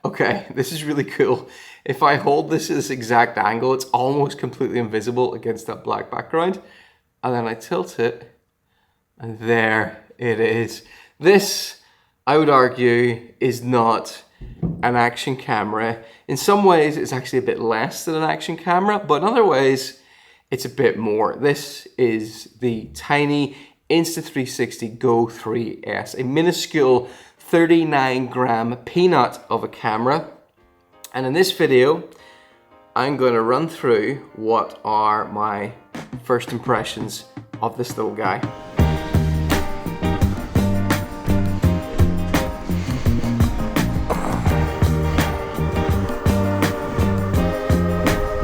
Okay, this is really cool. If I hold this at this exact angle, it's almost completely invisible against that black background. And then I tilt it, and there it is. This, I would argue, is not an action camera. In some ways, it's actually a bit less than an action camera, but in other ways, it's a bit more. This is the tiny Insta360 GO3s, a minuscule 39-gram peanut of a camera. And in this video, I'm going to run through what are my first impressions of this little guy.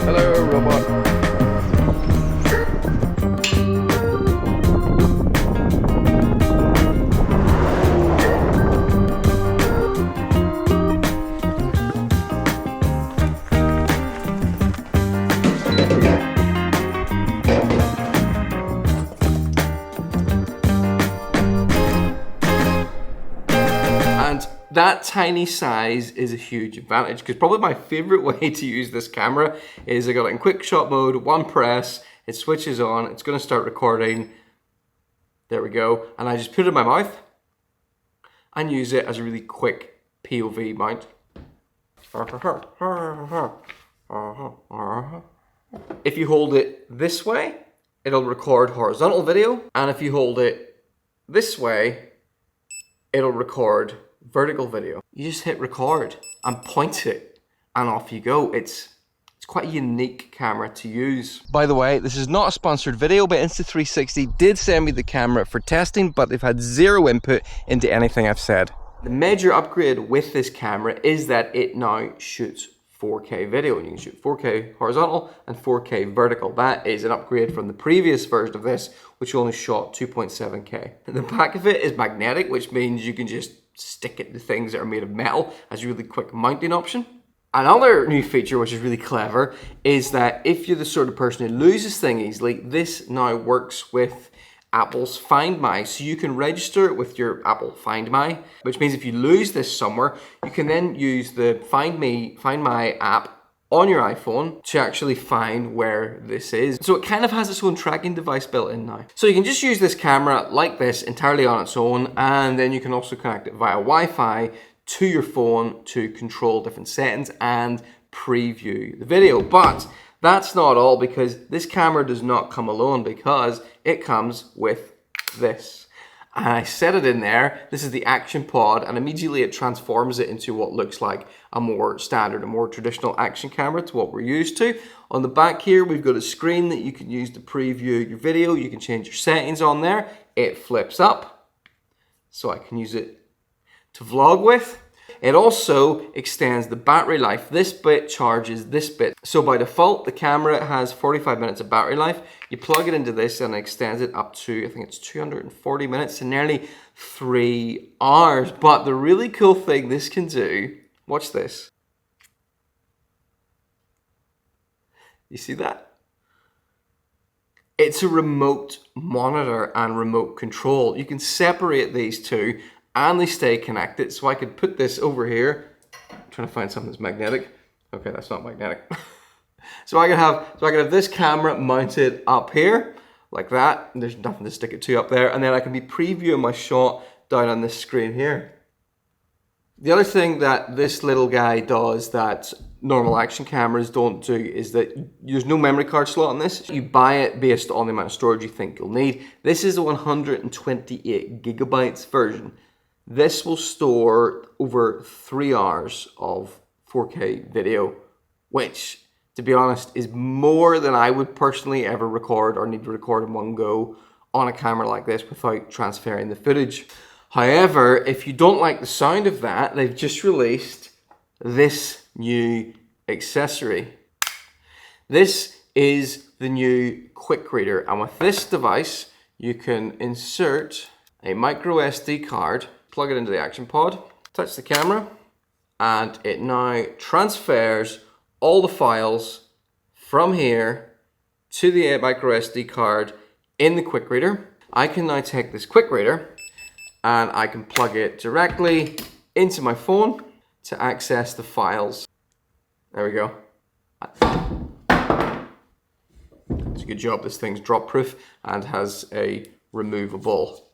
Hello, robot. That tiny size is a huge advantage because probably my favorite way to use this camera is I got it in quick shot mode, one press, it switches on, it's going to start recording. There we go. And I just put it in my mouth and use it as a really quick POV mount. If you hold it this way, it'll record horizontal video. And if you hold it this way, it'll record vertical video. You just hit record and point it and off you go. It's quite a unique camera to use. By the way, this is not a sponsored video, but Insta360 did send me the camera for testing, but they've had zero input into anything I've said. The major upgrade with this camera is that it now shoots 4K video, and you can shoot 4K horizontal and 4K vertical. That is an upgrade from the previous version of this, which only shot 2.7K. The back of it is magnetic, which means you can just stick it to things that are made of metal as a really quick mounting option. Another new feature, which is really clever, is that if you're the sort of person who loses things easily, this now works with Apple's Find My. So you can register it with your Apple Find My, which means if you lose this somewhere, you can then use the Find My app on your iPhone to actually find where this is. So it kind of has its own tracking device built in now. So you can just use this camera like this entirely on its own, and then you can also connect it via Wi-Fi to your phone to control different settings and preview the video. But that's not all, because this camera does not come alone, because it comes with this. And I set it in there. This is the action pod, and immediately it transforms it into what looks like a more standard, a more traditional action camera to what we're used to. On the back here, we've got a screen that you can use to preview your video. You can change your settings on there. It flips up, so I can use it to vlog with. It also extends the battery life. This bit charges this bit. So by default, the camera has 45 minutes of battery life. You plug it into this and it extends it up to, I think it's 240 minutes, to nearly 3 hours. But the really cool thing this can do, watch this. You see that? It's a remote monitor and remote control. You can separate these two and they stay connected. So I could put this over here. I'm trying to find something that's magnetic. Okay, that's not magnetic. So I can have this camera mounted up here like that. And there's nothing to stick it to up there. And then I can be previewing my shot down on this screen here. The other thing that this little guy does that normal action cameras don't do is that there's no memory card slot on this. You buy it based on the amount of storage you think you'll need. This is a 128 gigabytes version. This will store over 3 hours of 4K video, which, to be honest, is more than I would personally ever record or need to record in one go on a camera like this without transferring the footage. However, if you don't like the sound of that, they've just released this new accessory. This is the new quick reader, and with this device, you can insert a micro SD card, plug it into the action pod, touch the camera, and it now transfers all the files from here to the micro SD card in the quick reader. I can now take this quick reader and I can plug it directly into my phone, to access the files. There we go. It's a good job. This thing's drop proof and has a removable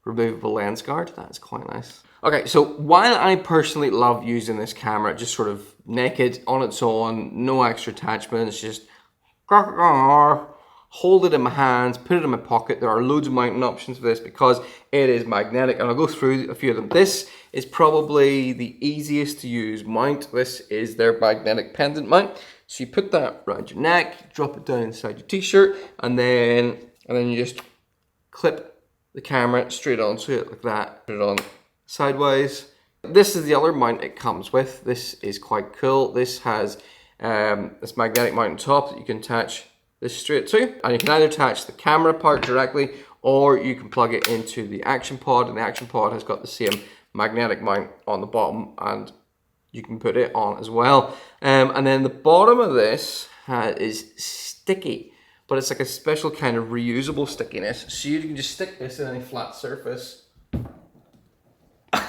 lens guard. That's quite nice. Okay, so while I personally love using this camera just sort of naked on its own, no extra attachments, just hold it in my hands, put it in my pocket. There are loads of mounting options for this because it is magnetic, and I'll go through a few of them. This is probably the easiest to use mount. This is their magnetic pendant mount. So you put that around your neck, drop it down inside your t-shirt, and then you just clip the camera straight onto it like that. Put it on sideways. This is the other mount it comes with. This is quite cool. This has this magnetic mount on top that you can attach this straight to, and you can either attach the camera part directly or you can plug it into the action pod, and the action pod has got the same magnetic mount on the bottom, and you can put it on as well. And then the bottom of this is sticky, but it's like a special kind of reusable stickiness, so you can just stick this in any flat surface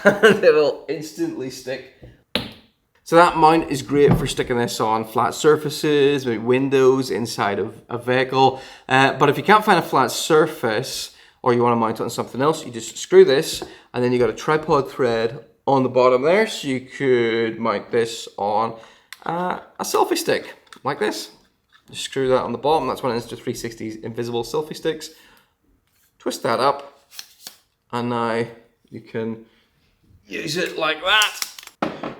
and it'll instantly stick. So that mount is great for sticking this on flat surfaces, maybe windows, inside of a vehicle. But if you can't find a flat surface or you want to mount it on something else, you just screw this, and then you got a tripod thread on the bottom there, so you could mount this on a selfie stick like this. Just screw that on the bottom. That's one of Insta360's invisible selfie sticks. Twist that up, and now you can use it like that.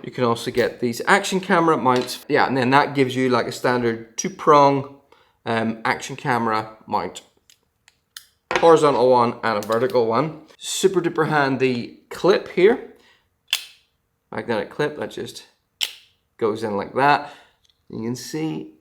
You can also get these action camera mounts. Yeah, and then that gives you like a standard 2-prong action camera mount. Horizontal one and a vertical one. Super duper handy clip here. Magnetic clip that just goes in like that. You can see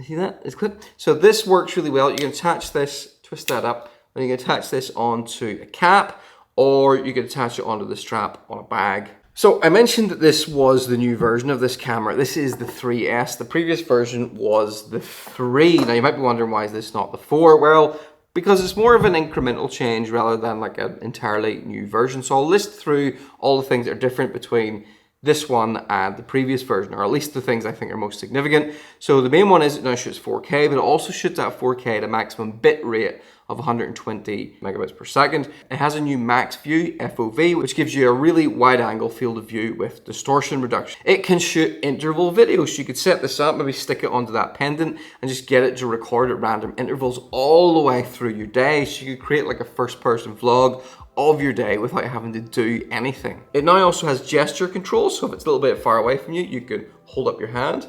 that? It's clipped. So this works really well. You can attach this, twist that up, and you can attach this onto a cap, or you can attach it onto the strap on a bag. So I mentioned that this was the new version of this camera. This is the 3S. The previous version was the 3. Now you might be wondering, why is this not the 4? Well, because it's more of an incremental change rather than like an entirely new version. So I'll list through all the things that are different between this one and the previous version, or at least the things I think are most significant. So the main one is it now shoots 4K, but it also shoots at 4K at a maximum bit rate of 120 megabits per second. It has a new max view FOV, which gives you a really wide angle field of view with distortion reduction. It can shoot interval videos, so you could set this up, maybe stick it onto that pendant and just get it to record at random intervals all the way through your day. So you could create like a first-person vlog of your day without having to do anything. It now also has gesture control, so if it's a little bit far away from you, you could hold up your hand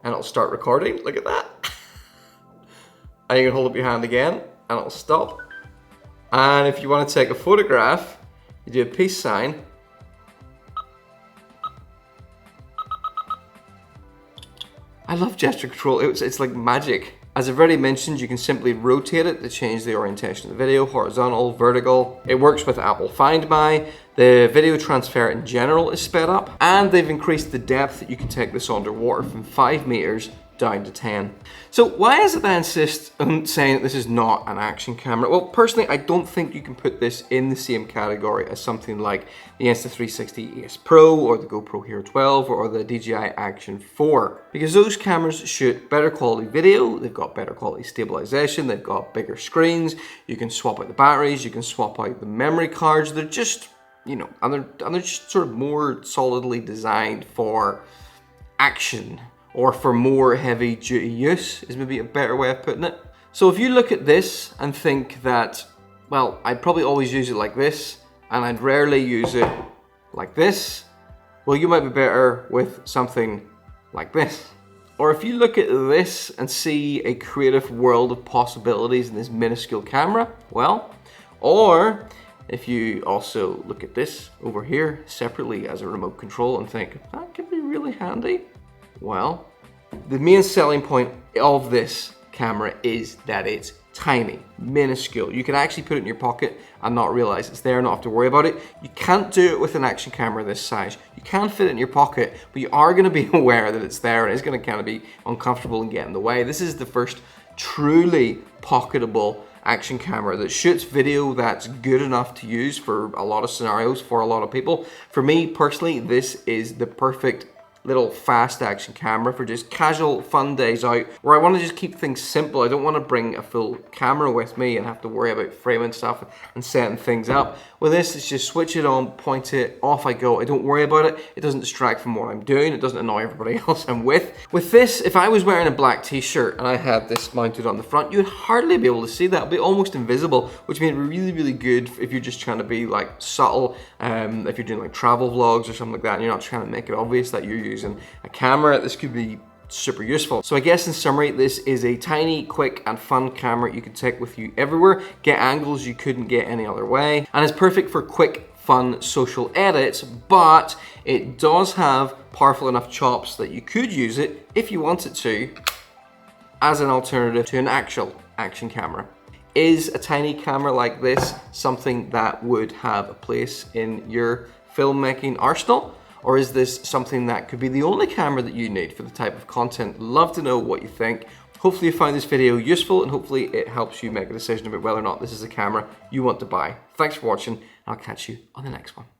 and it'll start recording. Look at that. And you can hold up your hand again and it'll stop. And if you want to take a photograph, you do a peace sign. I love gesture control. It's like magic. As I've already mentioned, you can simply rotate it to change the orientation of the video, horizontal, vertical. It works with Apple Find My. The video transfer in general is sped up, and they've increased the depth that you can take this underwater from 5 meters down to 10. So why is it that I insist on saying that this is not an action camera? Well, personally, I don't think you can put this in the same category as something like the Insta360 ES Pro or the GoPro Hero 12 or the DJI Action 4, because those cameras shoot better quality video, they've got better quality stabilization, they've got bigger screens, you can swap out the batteries, you can swap out the memory cards. They're just, you know, and they're just sort of more solidly designed for action, or for more heavy duty use is maybe a better way of putting it. So if you look at this and think that, well, I'd probably always use it like this and I'd rarely use it like this, well, you might be better with something like this. Or if you look at this and see a creative world of possibilities in this minuscule camera, well, or if you also look at this over here separately as a remote control and think, that could be really handy. Well, the main selling point of this camera is that it's tiny, minuscule. You can actually put it in your pocket and not realize it's there, not have to worry about it. You can't do it with an action camera this size. You can fit it in your pocket, but you are going to be aware that it's there and it's going to kind of be uncomfortable and get in the way. This is the first truly pocketable action camera that shoots video that's good enough to use for a lot of scenarios for a lot of people. For me personally, this is the perfect little fast action camera for just casual fun days out where I want to just keep things simple. I don't want to bring a full camera with me and have to worry about framing stuff and setting things up. With this, it's just switch it on, point it, off I go. I don't worry about it. It doesn't distract from what I'm doing. It doesn't annoy everybody else I'm with. With this, if I was wearing a black t-shirt and I had this mounted on the front, you'd hardly be able to see that. It'd be almost invisible, which made it really, really good if you're just trying to be like subtle, if you're doing like travel vlogs or something like that and you're not trying to make it obvious that you're using a camera. This could be super useful. So I guess in summary, this is a tiny, quick and fun camera you can take with you everywhere, get angles you couldn't get any other way, and it's perfect for quick, fun social edits, but it does have powerful enough chops that you could use it, if you wanted to, as an alternative to an actual action camera. Is a tiny camera like this something that would have a place in your filmmaking arsenal? Or is this something that could be the only camera that you need for the type of content? Love to know what you think. Hopefully you found this video useful and hopefully it helps you make a decision about whether or not this is a camera you want to buy. Thanks for watching. I'll catch you on the next one.